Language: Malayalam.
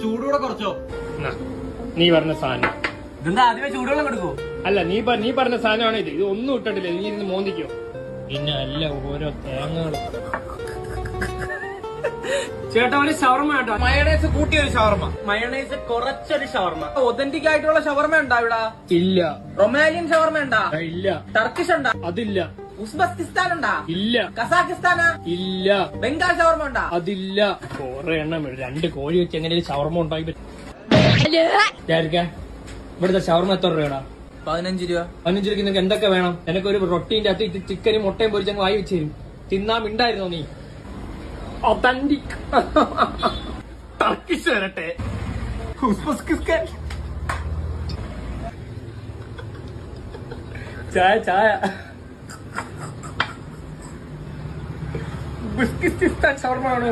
ചൂടൂടെ കുറച്ചോ. നീ പറഞ്ഞ സാധനം ഇതെന്താ ആദ്യമേ ചൂടുവെള്ളം കൊടുക്കോ? അല്ല, നീ പറഞ്ഞ സാധനമാണ് ഇത്. ഇത് ഒന്നും ഇട്ടിട്ടില്ല. നീ ഇരുന്ന് മോന്തിക്കോ. പിന്നെ അല്ല ഓരോ തേങ്ങകളും. ചേട്ടാ ഒരു ഷവർമ കേട്ടോ. മയണൈസ് കൂട്ടിയൊരു ഷവർമ, മയണൈസ് കുറച്ചൊരു ഷവർമ. ഒതന്റിക് ആയിട്ടുള്ള ഷവർമ ഉണ്ടാ ഇവിടെ? ഇല്ല. റൊമാലിയൻ ഷവർമ ഉണ്ടാ? ഇല്ല. ടർക്കിഷ് ഉണ്ടാ? അതില്ല. ഉസ്ബെക്കിസ്ഥാൻ ഉണ്ടാ? ഇല്ല. കസാഖിസ്ഥാനാ? ഇല്ല. ബംഗാൾ ഷവർമ ഉണ്ടാ? അതില്ല. കുറെ എണ്ണം 2 കോഴി വെച്ച് എങ്ങനെ ഷവർമ ഉണ്ടാക്കി ഇവിടുത്തെ ഷവർമ എത്ര രൂപയാടാ? 15 രൂപ. 15 രൂപയ്ക്ക് നിനക്ക് എന്തൊക്കെ വേണം? എനിക്കൊരു റൊട്ടീന്റെ അകത്ത് ചിക്കനും മുട്ടയും പൊരിച്ചങ്ങ് വായി വെച്ച് തരും. തിന്നാൻ മിണ്ടായിരുന്നോ നീ? ഒതന്റിക് ടർക്കിഷ് വരട്ടെ. ഉസ്ബെക്കിസ്ഥാൻ ചായ ഉസ്ബെക്കിസ്ഥാൻ ഷവർമ ആണോ?